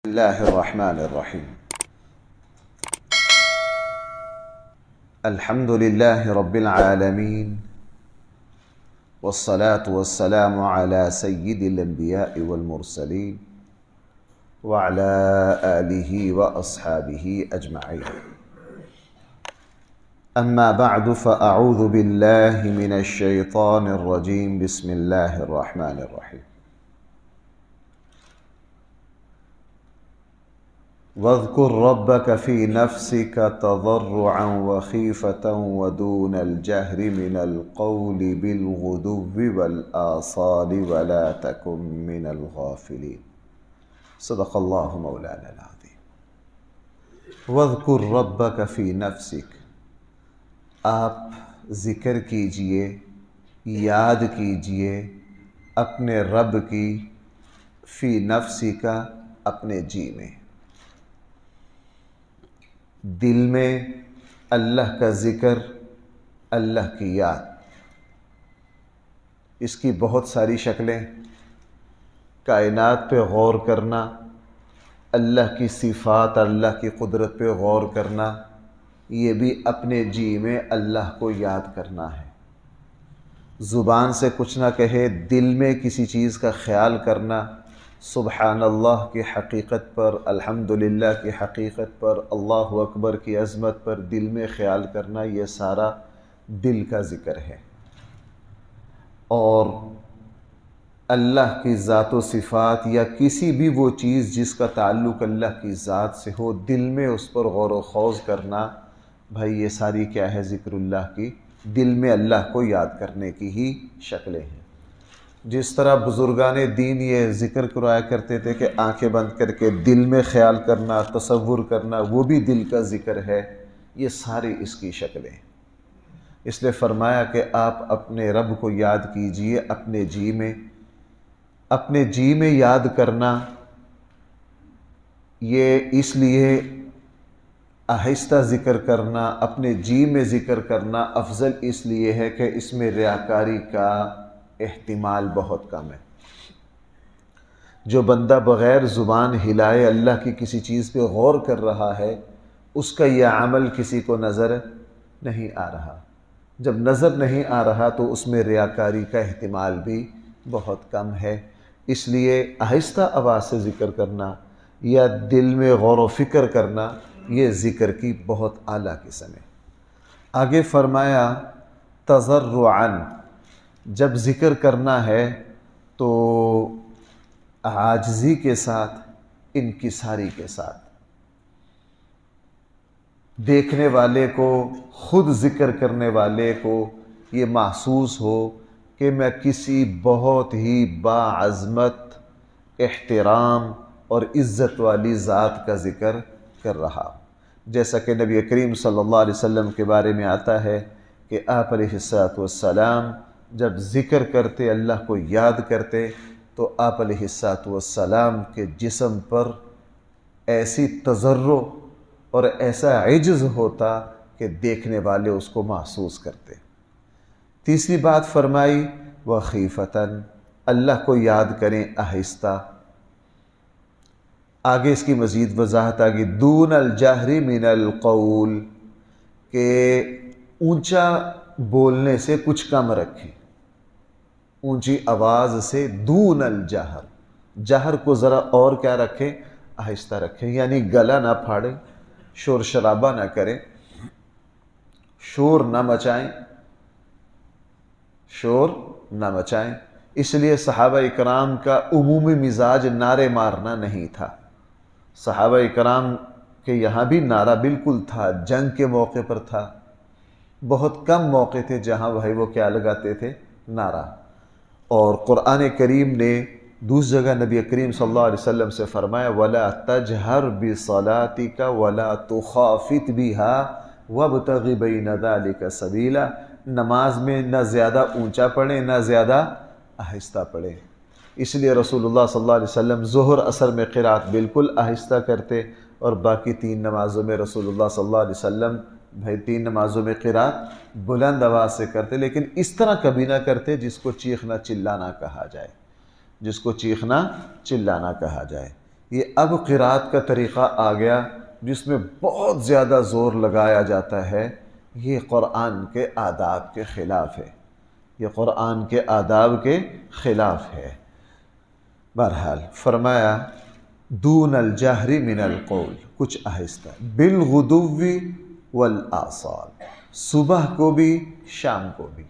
الله الرحمن الرحيم. الحمد لله رب العالمين، والصلاة والسلام على سيد الأنبياء والمرسلين وعلى آله وأصحابه أجمعين. أما بعد، فأعوذ بالله من الشيطان الرجيم. بسم الله الرحمن الرحيم. واذكر ربك في نفسك تضرعا وخيفة ودون الجهر من القول بالغدو والآصال ولا تكن من الغافلين. صدق الله مولانا العظيم. واذكر ربك في نفسك، آپ ذکر کیجئے، یاد کیجئے اپنے رب کی، فی نفسی کا، اپنے جی میں، دل میں اللہ کا ذکر، اللہ کی یاد. اس کی بہت ساری شکلیں. کائنات پہ غور کرنا، اللہ کی صفات، اللہ کی قدرت پہ غور کرنا، یہ بھی اپنے جی میں اللہ کو یاد کرنا ہے. زبان سے کچھ نہ کہے، دل میں کسی چیز کا خیال کرنا، سبحان اللہ کی حقیقت پر، الحمدللہ کی حقیقت پر، اللہ اکبر کی عظمت پر دل میں خیال کرنا، یہ سارا دل کا ذکر ہے. اور اللہ کی ذات و صفات یا کسی بھی وہ چیز جس کا تعلق اللہ کی ذات سے ہو، دل میں اس پر غور و خوض کرنا، بھائی یہ ساری کیا ہے؟ ذکر اللہ کی، دل میں اللہ کو یاد کرنے کی ہی شکلیں ہیں. جس طرح بزرگان دین یہ ذکر کرایا کرتے تھے کہ آنکھیں بند کر کے دل میں خیال کرنا، تصور کرنا، وہ بھی دل کا ذکر ہے. یہ ساری اس کی شکلیں. اس لیے فرمایا کہ آپ اپنے رب کو یاد کیجئے اپنے جی میں. اپنے جی میں یاد کرنا یہ اس لیے آہستہ ذکر کرنا، اپنے جی میں ذکر کرنا افضل اس لیے ہے کہ اس میں ریاکاری کا احتمال بہت کم ہے. جو بندہ بغیر زبان ہلائے اللہ کی کسی چیز پہ غور کر رہا ہے، اس کا یہ عمل کسی کو نظر نہیں آ رہا. جب نظر نہیں آ رہا تو اس میں ریاکاری کا احتمال بھی بہت کم ہے. اس لیے آہستہ آواز سے ذکر کرنا یا دل میں غور و فکر کرنا، یہ ذکر کی بہت اعلیٰ قسم ہے. آگے فرمایا تضرعاً، جب ذکر کرنا ہے تو عاجزی کے ساتھ، انکساری کے ساتھ. دیکھنے والے کو، خود ذکر کرنے والے کو یہ محسوس ہو کہ میں کسی بہت ہی باعظمت، احترام اور عزت والی ذات کا ذکر کر رہا. جیسا کہ نبی کریم صلی اللہ علیہ وسلم کے بارے میں آتا ہے کہ آپ علیہ السلام جب ذکر کرتے، اللہ کو یاد کرتے، تو آپ علیہ السلام کے جسم پر ایسی تضرع اور ایسا عجز ہوتا کہ دیکھنے والے اس کو محسوس کرتے. تیسری بات فرمائی وخیفتاً، اللہ کو یاد کریں آہستہ. آگے اس کی مزید وضاحت آگی دون الجہر من القول، کہ اونچا بولنے سے کچھ کم رکھیں، اونچی آواز سے. دون الجہر، جہر کو ذرا اور کیا رکھیں؟ آہستہ رکھیں. یعنی گلا نہ پھاڑیں، شور شرابہ نہ کریں، شور نہ مچائیں، شور نہ مچائیں. اس لیے صحابہ اکرام کا عمومی مزاج نعرے مارنا نہیں تھا. صحابہ اکرام کے یہاں بھی نعرہ بالکل تھا، جنگ کے موقع پر تھا. بہت کم موقع تھے جہاں وہ کیا لگاتے تھے؟ نعرہ. اور قرآن کریم نے دوسری جگہ نبی کریم صلی اللہ علیہ وسلم سے فرمایا وَلَا تَجْهَرْ بِصَلَاتِكَ وَلَا تُخَافِتْ بِهَا وَابْتَغِ بَيْنَ ذَلِكَ سَبِيلًا. نماز میں نہ زیادہ اونچا پڑھیں نہ زیادہ آہستہ پڑھیں. اس لیے رسول اللہ صلی اللہ علیہ وسلم ظہر عصر میں قرات بالکل آہستہ کرتے، اور باقی 3 نمازوں میں رسول اللہ صلی اللہ علیہ وسلم 3 نمازوں میں قرات بلند آواز سے کرتے، لیکن اس طرح کبھی نہ کرتے جس کو چیخنا چلانا کہا جائے، جس کو چیخنا چلانا کہا جائے. یہ اب قرات کا طریقہ آ گیا جس میں بہت زیادہ زور لگایا جاتا ہے، یہ قرآن کے آداب کے خلاف ہے، یہ قرآن کے آداب کے خلاف ہے۔ بہرحال فرمایا دون الجہر من القول، کچھ آہستہ، بالغدو والآصال، صبح کو بھی شام کو بھی۔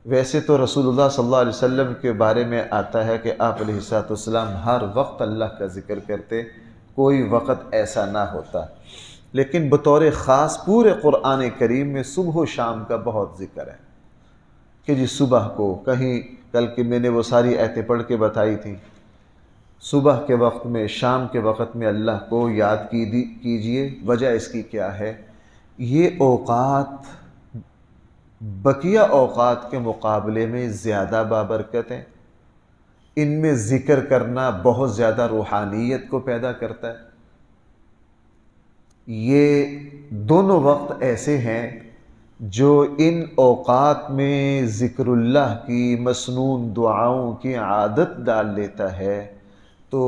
ویسے تو رسول اللہ صلی اللہ علیہ وسلم کے بارے میں آتا ہے کہ آپ علیہ السلام ہر وقت اللہ کا ذکر کرتے، کوئی وقت ایسا نہ ہوتا، لیکن بطور خاص پورے قرآن کریم میں صبح و شام کا بہت ذکر ہے کہ جی صبح کو، کہیں کل کے میں نے وہ ساری آیتیں پڑھ کے بتائی تھیں، صبح کے وقت میں، شام کے وقت میں اللہ کو یاد کیجئے۔ وجہ اس کی کیا ہے؟ یہ اوقات بقیہ اوقات کے مقابلے میں زیادہ بابرکت ہیں، ان میں ذکر کرنا بہت زیادہ روحانیت کو پیدا کرتا ہے۔ یہ دونوں وقت ایسے ہیں جو ان اوقات میں ذکر اللہ کی مسنون دعاؤں کی عادت ڈال لیتا ہے تو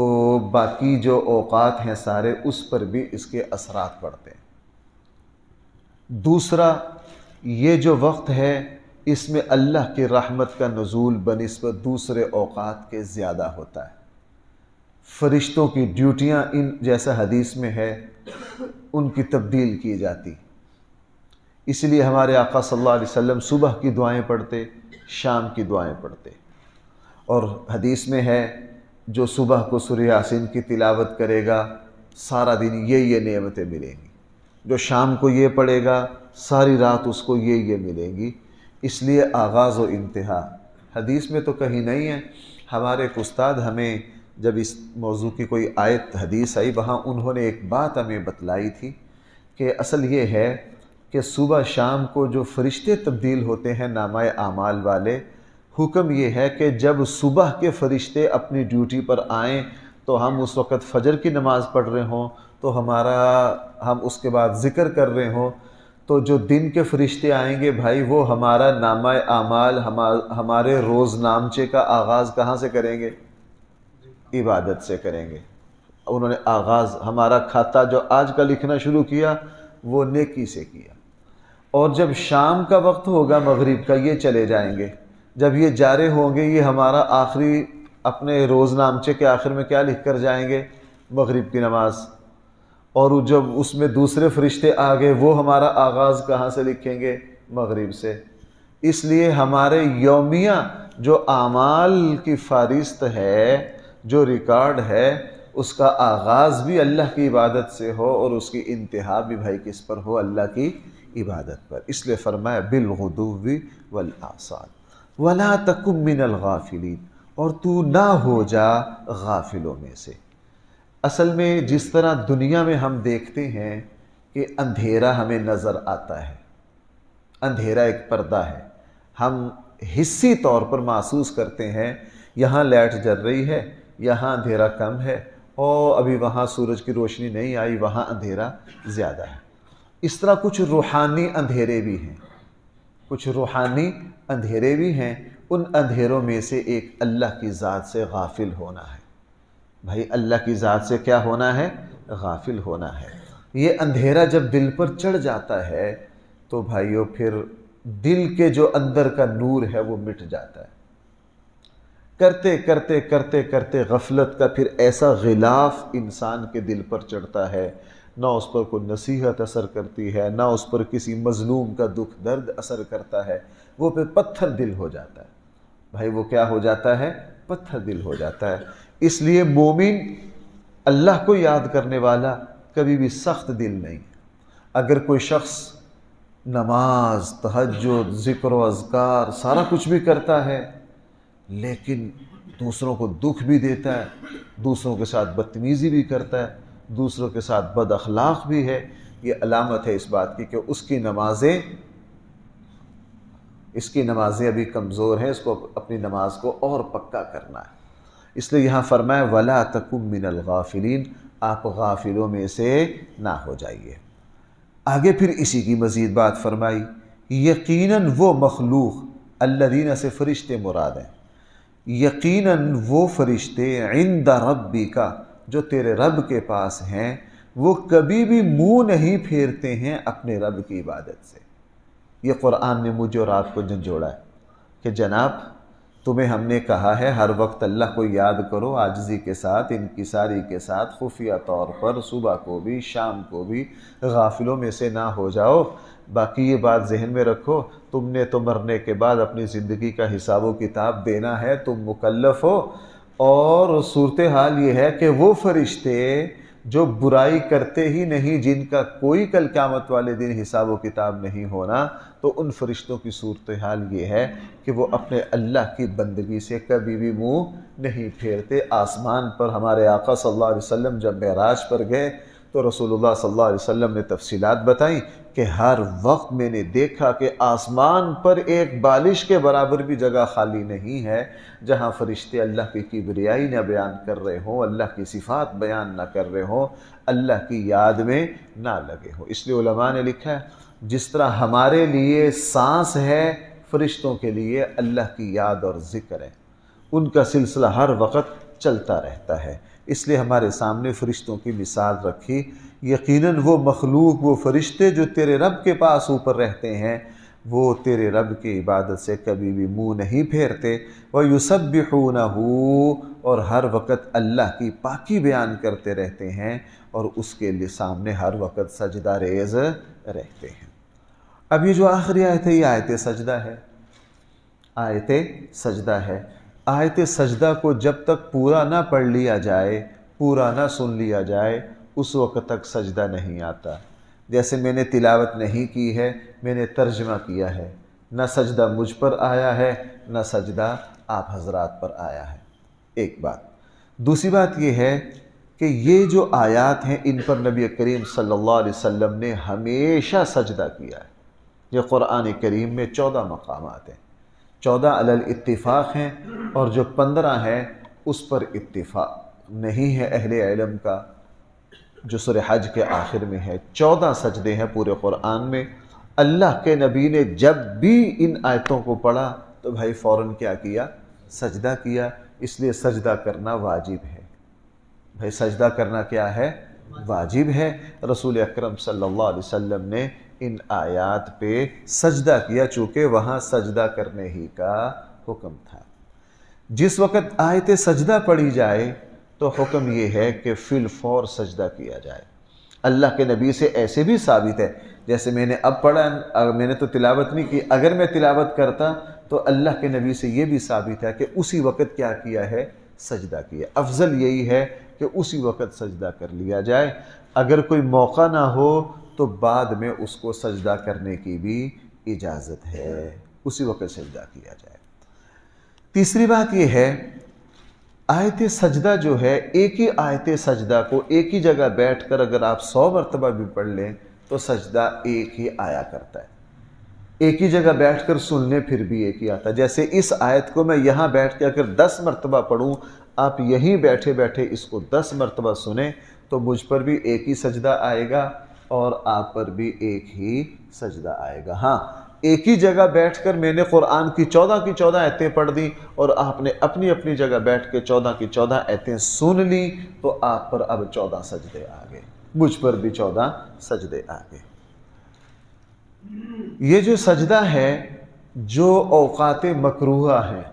باقی جو اوقات ہیں سارے اس پر بھی اس کے اثرات پڑتے ہیں۔ دوسرا، یہ جو وقت ہے اس میں اللہ کی رحمت کا نزول بنسبت دوسرے اوقات کے زیادہ ہوتا ہے۔ فرشتوں کی ڈیوٹیاں ان جیسا حدیث میں ہے ان کی تبدیل کی جاتی، اس لیے ہمارے آقا صلی اللہ علیہ وسلم صبح کی دعائیں پڑھتے، شام کی دعائیں پڑھتے، اور حدیث میں ہے جو صبح کو سورہ یاسین کی تلاوت کرے گا سارا دن یہ نعمتیں ملیں گی، جو شام کو یہ پڑھے گا ساری رات اس کو یہ ملیں گی۔ اس لیے آغاز و انتہا حدیث میں تو کہیں نہیں ہے۔ ہمارے ایک استاد ہمیں جب اس موضوع کی کوئی آیت حدیث آئی، وہاں انہوں نے ایک بات ہمیں بتلائی تھی کہ اصل یہ ہے کہ صبح شام کو جو فرشتے تبدیل ہوتے ہیں نامہ اعمال والے، حکم یہ ہے کہ جب صبح کے فرشتے اپنی ڈیوٹی پر آئیں تو ہم اس وقت فجر کی نماز پڑھ رہے ہوں تو ہم اس کے بعد ذکر کر رہے ہوں، تو جو دن کے فرشتے آئیں گے بھائی وہ ہمارا نامہ اعمال، ہمارے روز نامچے کا آغاز کہاں سے کریں گے؟ عبادت سے کریں گے۔ انہوں نے آغاز ہمارا کھاتا جو آج کا لکھنا شروع کیا وہ نیکی سے کیا، اور جب شام کا وقت ہوگا مغرب کا یہ چلے جائیں گے، جب یہ جارے ہوں گے یہ ہمارا آخری اپنے روز نامچے کے آخر میں کیا لکھ کر جائیں گے؟ مغرب کی نماز، اور جب اس میں دوسرے فرشتے آ گئے وہ ہمارا آغاز کہاں سے لکھیں گے؟ مغرب سے۔ اس لیے ہمارے یومیہ جو اعمال کی فہرست ہے، جو ریکارڈ ہے، اس کا آغاز بھی اللہ کی عبادت سے ہو اور اس کی انتہا بھی بھائی کس پر ہو؟ اللہ کی عبادت پر۔ اس لیے فرمایا بالغدو والآصال ولا تکن من الغافلین، اور تو نہ ہو جا غافلوں میں سے۔ اصل میں جس طرح دنیا میں ہم دیکھتے ہیں کہ اندھیرا ہمیں نظر آتا ہے، اندھیرا ایک پردہ ہے، ہم حسی طور پر محسوس کرتے ہیں یہاں لائٹ جل رہی ہے، یہاں اندھیرا کم ہے، اور ابھی وہاں سورج کی روشنی نہیں آئی، وہاں اندھیرا زیادہ ہے۔ اس طرح کچھ روحانی اندھیرے بھی ہیں، کچھ روحانی اندھیرے بھی ہیں۔ ان اندھیروں میں سے ایک اللہ کی ذات سے غافل ہونا ہے۔ بھائی اللہ کی ذات سے کیا ہونا ہے؟ غافل ہونا ہے۔ یہ اندھیرا جب دل پر چڑھ جاتا ہے تو بھائیو پھر دل کے جو اندر کا نور ہے وہ مٹ جاتا ہے۔ کرتے کرتے کرتے کرتے غفلت کا پھر ایسا غلاف انسان کے دل پر چڑھتا ہے، نہ اس پر کوئی نصیحت اثر کرتی ہے، نہ اس پر کسی مظلوم کا دکھ درد اثر کرتا ہے، وہ پھر پتھر دل ہو جاتا ہے۔ بھائی وہ کیا ہو جاتا ہے؟ پتھر دل ہو جاتا ہے۔ اس لیے مومن اللہ کو یاد کرنے والا کبھی بھی سخت دل نہیں۔ اگر کوئی شخص نماز، تہجد، ذکر و اذکار سارا کچھ بھی کرتا ہے لیکن دوسروں کو دکھ بھی دیتا ہے، دوسروں کے ساتھ بدتمیزی بھی کرتا ہے، دوسروں کے ساتھ بد اخلاق بھی ہے، یہ علامت ہے اس بات کی کہ اس کی نمازیں ابھی کمزور ہیں، اس کو اپنی نماز کو اور پکا کرنا ہے۔ اس لیے یہاں فرمایا وَلَا تَكُن مِّنَ الْغَافِلِينَ، آپ غافلوں میں سے نہ ہو جائیے۔ آگے پھر اسی کی مزید بات فرمائی، یقیناً وہ مخلوق، الذین سے فرشتے مراد ہیں، یقیناً وہ فرشتے عند ربک، جو تیرے رب کے پاس ہیں وہ کبھی بھی منہ نہیں پھیرتے ہیں اپنے رب کی عبادت سے۔ یہ قرآن نے مجھے اور آپ کو جھنجھوڑا ہے کہ جناب تمہیں ہم نے کہا ہے ہر وقت اللہ کو یاد کرو، عاجزی کے ساتھ، انکساری کے ساتھ، خفیہ طور پر، صبح کو بھی شام کو بھی، غافلوں میں سے نہ ہو جاؤ۔ باقی یہ بات ذہن میں رکھو، تم نے تو مرنے کے بعد اپنی زندگی کا حساب و کتاب دینا ہے، تم مکلف ہو۔ اور صورتحال یہ ہے کہ وہ فرشتے جو برائی کرتے ہی نہیں، جن کا کوئی کل قیامت والے دن حساب و کتاب نہیں ہونا، تو ان فرشتوں کی صورتحال یہ ہے کہ وہ اپنے اللہ کی بندگی سے کبھی بھی منہ نہیں پھیرتے۔ آسمان پر ہمارے آقا صلی اللہ علیہ وسلم جب معراج پر گئے تو رسول اللہ صلی اللہ علیہ وسلم نے تفصیلات بتائیں کہ ہر وقت میں نے دیکھا کہ آسمان پر ایک بالش کے برابر بھی جگہ خالی نہیں ہے جہاں فرشتے اللہ کی کبریائی نہ بیان کر رہے ہوں، اللہ کی صفات بیان نہ کر رہے ہوں، اللہ کی یاد میں نہ لگے ہوں۔ اس لیے علماء نے لکھا ہے جس طرح ہمارے لیے سانس ہے، فرشتوں کے لیے اللہ کی یاد اور ذکر ہے، ان کا سلسلہ ہر وقت چلتا رہتا ہے۔ اس لیے ہمارے سامنے فرشتوں کی مثال رکھی۔ یقیناً وہ مخلوق، وہ فرشتے جو تیرے رب کے پاس اوپر رہتے ہیں، وہ تیرے رب کی عبادت سے کبھی بھی منہ نہیں پھیرتے۔ وَيُسَبِّحُونَهُ، اور ہر وقت اللہ کی پاکی بیان کرتے رہتے ہیں اور اس کے لیے سامنے ہر وقت سجدہ ریز رہتے ہیں۔ اب یہ جو آخری آیت ہے یہ آیت سجدہ ہے، آیت سجدہ ہے۔ آیت سجدہ کو جب تک پورا نہ پڑھ لیا جائے، پورا نہ سن لیا جائے، اس وقت تک سجدہ نہیں آتا۔ جیسے میں نے تلاوت نہیں کی ہے، میں نے ترجمہ کیا ہے، نہ سجدہ مجھ پر آیا ہے نہ سجدہ آپ حضرات پر آیا ہے، ایک بات۔ دوسری بات یہ ہے کہ یہ جو آیات ہیں ان پر نبی کریم صلی اللہ علیہ وسلم نے ہمیشہ سجدہ کیا ہے۔ یہ قرآن کریم میں 14 مقامات ہیں، 14 علی الاتفاق ہیں، اور جو 15 ہیں اس پر اتفاق نہیں ہے اہل علم کا، جو سورہ حج کے آخر میں ہے۔ 14 سجدے ہیں پورے قرآن میں۔ اللہ کے نبی نے جب بھی ان آیتوں کو پڑھا تو بھائی فوراً کیا کیا؟ سجدہ کیا۔ اس لیے سجدہ کرنا واجب ہے۔ بھائی سجدہ کرنا کیا ہے؟ واجب ہے۔ رسول اکرم صلی اللہ علیہ وسلم نے ان آیات پہ سجدہ کیا چونکہ وہاں سجدہ کرنے ہی کا حکم تھا۔ جس وقت آیت سجدہ پڑھی جائے تو حکم یہ ہے کہ فی الفور سجدہ کیا جائے۔ اللہ کے نبی سے ایسے بھی ثابت ہے، جیسے میں نے اب پڑھا، میں نے تو تلاوت نہیں کی، اگر میں تلاوت کرتا تو اللہ کے نبی سے یہ بھی ثابت ہے کہ اسی وقت کیا کیا ہے؟ سجدہ کیا۔ افضل یہی ہے کہ اسی وقت سجدہ کر لیا جائے۔ اگر کوئی موقع نہ ہو تو بعد میں اس کو سجدہ کرنے کی بھی اجازت ہے، اسی وقت سجدہ کیا جائے۔ تیسری بات یہ ہے، آیت سجدہ جو ہے، ایک ہی آیت سجدہ کو ایک ہی جگہ بیٹھ کر اگر آپ 100 مرتبہ بھی پڑھ لیں تو سجدہ ایک ہی آیا کرتا ہے۔ ایک ہی جگہ بیٹھ کر سننے پھر بھی ایک ہی آتا ہے۔ جیسے اس آیت کو میں یہاں بیٹھ کے اگر 10 مرتبہ پڑھوں، آپ یہیں بیٹھے بیٹھے اس کو 10 مرتبہ سنیں تو مجھ پر بھی ایک ہی سجدہ آئے گا اور آپ پر بھی ایک ہی سجدہ آئے گا۔ ہاں، ایک ہی جگہ بیٹھ کر میں نے قرآن کی 14 کی 14 آیتیں پڑھ دی اور آپ نے اپنی اپنی جگہ بیٹھ کے 14 کی 14 آیتیں سن لی تو آپ پر اب 14 سجدے آ گئے، مجھ پر بھی 14 سجدے آ گئے۔ یہ جو سجدہ ہے جو اوقات مکروہہ ہیں،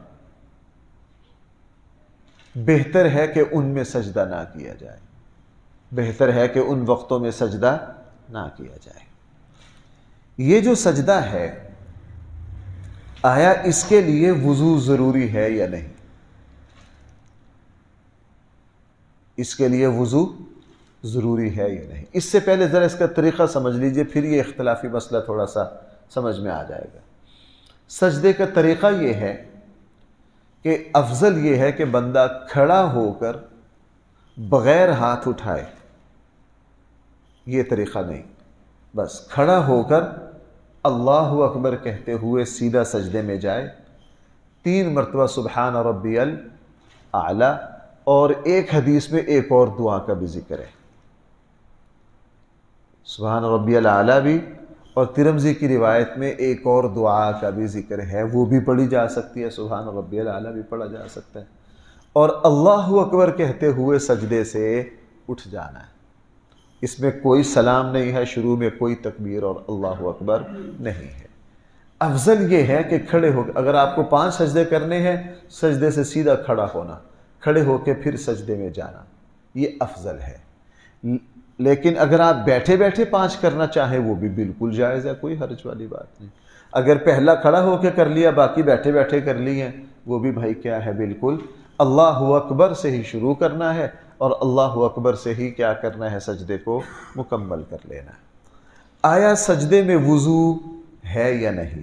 بہتر ہے کہ ان میں سجدہ نہ کیا جائے، بہتر ہے کہ ان وقتوں میں سجدہ نہ کیا جائے۔ یہ جو سجدہ ہے، آیا اس کے لیے وضو ضروری ہے یا نہیں؟ اس کے لیے وضو ضروری ہے یا نہیں؟ اس سے پہلے ذرا اس کا طریقہ سمجھ لیجئے، پھر یہ اختلافی مسئلہ تھوڑا سا سمجھ میں آ جائے گا۔ سجدے کا طریقہ یہ ہے کہ افضل یہ ہے کہ بندہ کھڑا ہو کر بغیر ہاتھ اٹھائے، یہ طریقہ نہیں، بس کھڑا ہو کر اللہ اکبر کہتے ہوئے سیدھا سجدے میں جائے، 3 مرتبہ سبحان ربی الاعلی، اور ایک حدیث میں ایک اور دعا کا بھی ذکر ہے، سبحان ربی الاعلی بھی، اور ترمذی کی روایت میں ایک اور دعا کا بھی ذکر ہے، وہ بھی پڑھی جا سکتی ہے، سبحان ربی الاعلی بھی پڑھا جا سکتا ہے، اور اللہ اکبر کہتے ہوئے سجدے سے اٹھ جانا ہے۔ اس میں کوئی سلام نہیں ہے، شروع میں کوئی تکبیر اور اللہ اکبر نہیں ہے۔ افضل یہ ہے کہ کھڑے ہو، اگر آپ کو 5 سجدے کرنے ہیں، سجدے سے سیدھا کھڑا ہونا، کھڑے ہو کے پھر سجدے میں جانا، یہ افضل ہے۔ لیکن اگر آپ بیٹھے بیٹھے 5 کرنا چاہیں وہ بھی بالکل جائز ہے، کوئی حرج والی بات نہیں۔ اگر پہلا کھڑا ہو کے کر لیا، باقی بیٹھے بیٹھے کر لی ہیں، وہ بھی بھائی کیا ہے، بالکل اللہ اکبر سے ہی شروع کرنا ہے اور اللہ اکبر سے ہی کیا کرنا ہے، سجدے کو مکمل کر لینا ہے۔ آیا سجدے میں وضو ہے یا نہیں؟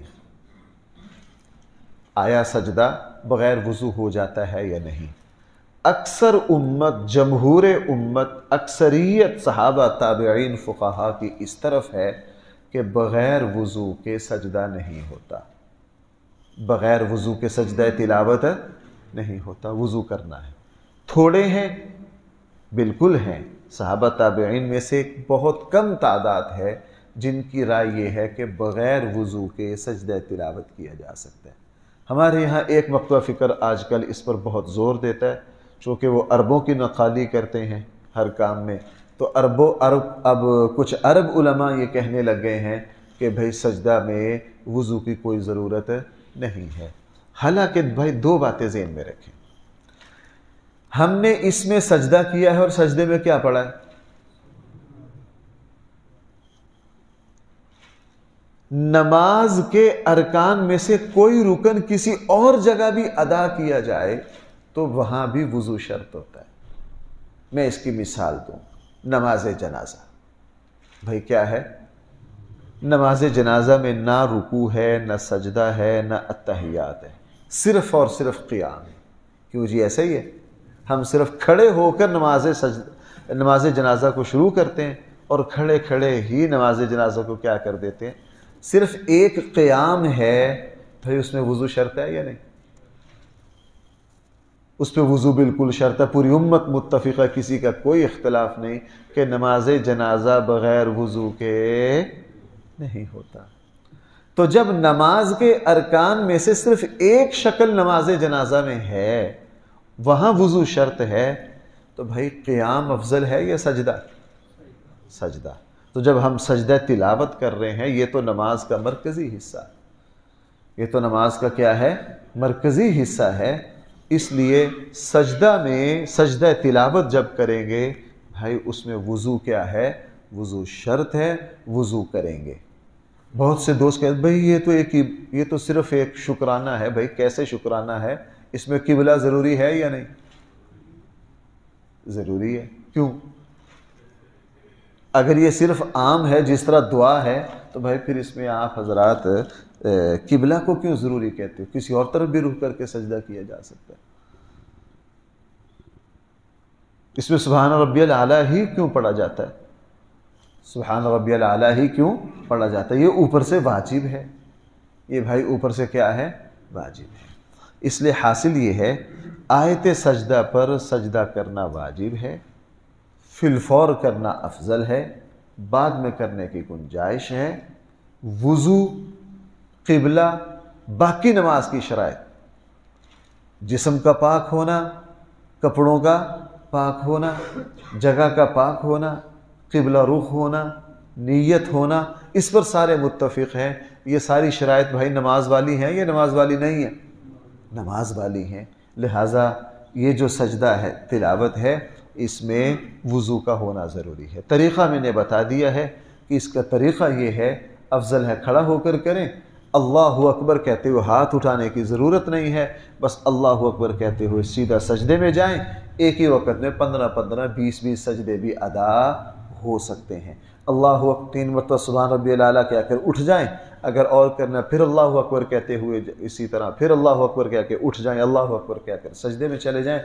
آیا سجدہ بغیر وضو ہو جاتا ہے یا نہیں؟ اکثر امت، جمہور امت، اکثریت صحابہ، تابعین، فقہا کی اس طرف ہے کہ بغیر وضو کے سجدہ نہیں ہوتا، بغیر وضو کے سجدہ تلاوت نہیں ہوتا، وضو کرنا ہے۔ تھوڑے ہیں، بالکل ہیں، صحابہ تابعین میں سے بہت کم تعداد ہے جن کی رائے یہ ہے کہ بغیر وضو کے سجدہ تلاوت کیا جا سکتا ہے۔ ہمارے یہاں ایک مکتبہ فکر آج کل اس پر بہت زور دیتا ہے، چونکہ وہ عربوں کی نقالی کرتے ہیں ہر کام میں، تو اب کچھ عرب علماء یہ کہنے لگ گئے ہیں کہ بھئی سجدہ میں وضو کی کوئی ضرورت نہیں ہے۔ حالانکہ بھائی 2 باتیں ذہن میں رکھیں، ہم نے اس میں سجدہ کیا ہے اور سجدے میں کیا پڑھا ہے؟ نماز کے ارکان میں سے کوئی رکن کسی اور جگہ بھی ادا کیا جائے تو وہاں بھی وضو شرط ہوتا ہے۔ میں اس کی مثال دوں، نماز جنازہ، بھائی کیا ہے؟ نماز جنازہ میں نہ رکوع ہے، نہ سجدہ ہے، نہ اتحیات ہے، صرف اور صرف قیام ہے۔ کیوں جی ایسا ہی ہے؟ ہم صرف کھڑے ہو کر نماز جنازہ کو شروع کرتے ہیں اور کھڑے کھڑے ہی نماز جنازہ کو کیا کر دیتے ہیں؟ صرف ایک قیام ہے، بھائی اس میں وضو شرط ہے یا نہیں؟ اس پہ وضو بالکل شرط ہے، پوری امت متفقہ، کسی کا کوئی اختلاف نہیں کہ نماز جنازہ بغیر وضو کے نہیں ہوتا۔ تو جب نماز کے ارکان میں سے صرف ایک شکل نماز جنازہ میں ہے، وہاں وضو شرط ہے، تو بھائی قیام افضل ہے یا سجدہ؟ سجدہ۔ تو جب ہم سجدہ تلاوت کر رہے ہیں، یہ تو نماز کا مرکزی حصہ، یہ تو نماز کا کیا ہے؟ مرکزی حصہ ہے۔ اس لیے سجدہ میں سجدہ تلاوت جب کریں گے، بھائی اس میں وضو کیا ہے؟ وضو شرط ہے، وضو کریں گے۔ بہت سے دوست کہتے ہیں بھائی یہ تو صرف ایک شکرانہ ہے۔ بھائی کیسے شکرانہ ہے؟ اس میں قبلہ ضروری ہے یا نہیں؟ ضروری ہے۔ کیوں؟ اگر یہ صرف عام ہے جس طرح دعا ہے تو بھائی پھر اس میں آپ حضرات قبلہ کو کیوں ضروری کہتے ہو؟ کسی اور طرف بھی رک کر کے سجدہ کیا جا سکتا ہے۔ اس میں سبحان ربی الاعلیٰ ہی کیوں پڑھا جاتا ہے؟ سبحان ربی الاعلیٰ ہی کیوں پڑھا جاتا ہے؟ یہ اوپر سے واجب ہے، یہ بھائی اوپر سے کیا ہے؟ واجب ہے۔ اس لیے حاصل یہ ہے، آیت سجدہ پر سجدہ کرنا واجب ہے، فی الفور کرنا افضل ہے، بعد میں کرنے کی گنجائش ہے۔ وضو، قبلہ، باقی نماز کی شرائط، جسم کا پاک ہونا، کپڑوں کا پاک ہونا، جگہ کا پاک ہونا، قبلہ رخ ہونا، نیت ہونا، اس پر سارے متفق ہیں۔ یہ ساری شرائط بھائی نماز والی ہیں یا نماز والی نہیں ہیں؟ نماز والی ہیں۔ لہٰذا یہ جو سجدہ ہے، تلاوت ہے، اس میں وضو کا ہونا ضروری ہے۔ طریقہ میں نے بتا دیا ہے کہ اس کا طریقہ یہ ہے، افضل ہے کھڑا ہو کر کریں، اللہ اکبر کہتے ہوئے ہاتھ اٹھانے کی ضرورت نہیں ہے، بس اللہ اکبر کہتے ہوئے سیدھا سجدے میں جائیں۔ ایک ہی وقت میں 15 20 سجدے بھی ادا ہو سکتے ہیں۔ اللہ اکبر 3 مرتبہ سبحان ربی الاعلیٰ کہہ کر اٹھ جائیں، اگر اور کرنا پھر اللہ اکبر کہتے ہوئے اسی طرح پھر اللہ اکبر کہہ کے اٹھ جائیں، اللہ اکبر کہہ کر سجدے میں چلے جائیں۔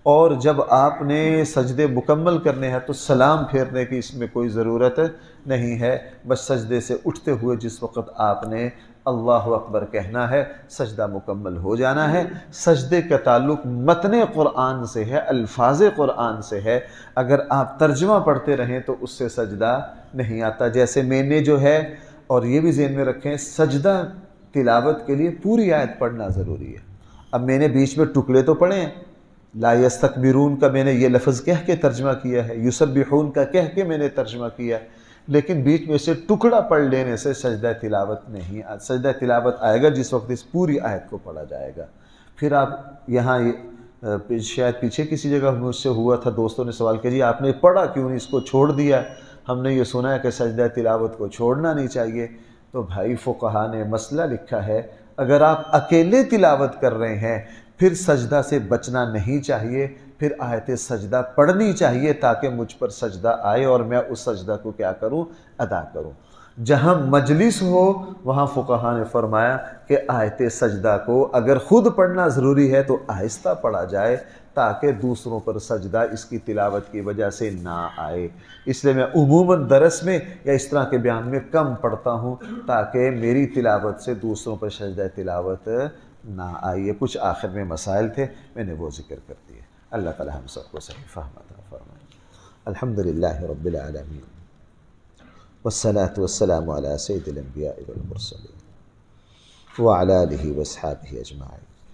اور جب آپ نے سجدے مکمل کرنے ہیں تو سلام پھیرنے کی اس میں کوئی ضرورت نہیں ہے، بس سجدے سے اٹھتے ہوئے جس وقت آپ نے اللہ اکبر کہنا ہے، سجدہ مکمل ہو جانا ہے۔ سجدے کا تعلق متن قرآن سے ہے، الفاظ قرآن سے ہے، اگر آپ ترجمہ پڑھتے رہیں تو اس سے سجدہ نہیں آتا۔ جیسے میں نے جو ہے، اور یہ بھی ذہن میں رکھیں، سجدہ تلاوت کے لیے پوری آیت پڑھنا ضروری ہے۔ اب میں نے بیچ میں ٹکڑے تو پڑھے ہیں، لا یستکبرون کا میں نے یہ لفظ کہہ کے ترجمہ کیا ہے، یسبحون کا کہہ کے میں نے ترجمہ کیا ہے، لیکن بیچ میں سے ٹکڑا پڑھ لینے سے سجدہ تلاوت نہیں سجدہ تلاوت آئے گا جس وقت اس پوری آیت کو پڑھا جائے گا۔ پھر آپ یہاں شاید پیچھے کسی جگہ مجھ سے ہوا تھا، دوستوں نے سوال کیا جی آپ نے پڑھا کیوں نہیں، اس کو چھوڑ دیا؟ ہم نے یہ سنا ہے کہ سجدہ تلاوت کو چھوڑنا نہیں چاہیے۔ تو بھائی فقہا نے مسئلہ لکھا ہے، اگر آپ اکیلے تلاوت کر رہے ہیں پھر سجدہ سے بچنا نہیں چاہیے، پھر آیت سجدہ پڑھنی چاہیے تاکہ مجھ پر سجدہ آئے اور میں اس سجدہ کو کیا کروں، ادا کروں۔ جہاں مجلس ہو وہاں فقہا نے فرمایا کہ آیت سجدہ کو اگر خود پڑھنا ضروری ہے تو آہستہ پڑھا جائے تاکہ دوسروں پر سجدہ اس کی تلاوت کی وجہ سے نہ آئے۔ اس لیے میں عموماً درس میں یا اس طرح کے بیان میں کم پڑھتا ہوں تاکہ میری تلاوت سے دوسروں پر سجدہ تلاوت نہ آئے۔ یہ کچھ آخر میں مسائل تھے، میں نے وہ ذکر کر دیے۔ اللہ تعالی ہم سب کو صحیح فہم عطا فرمائے۔ الحمدللہ رب العالمین والصلاة والسلام على سید الانبیاء والمرسلین وعلى آلہ واصحابہ اجمعین۔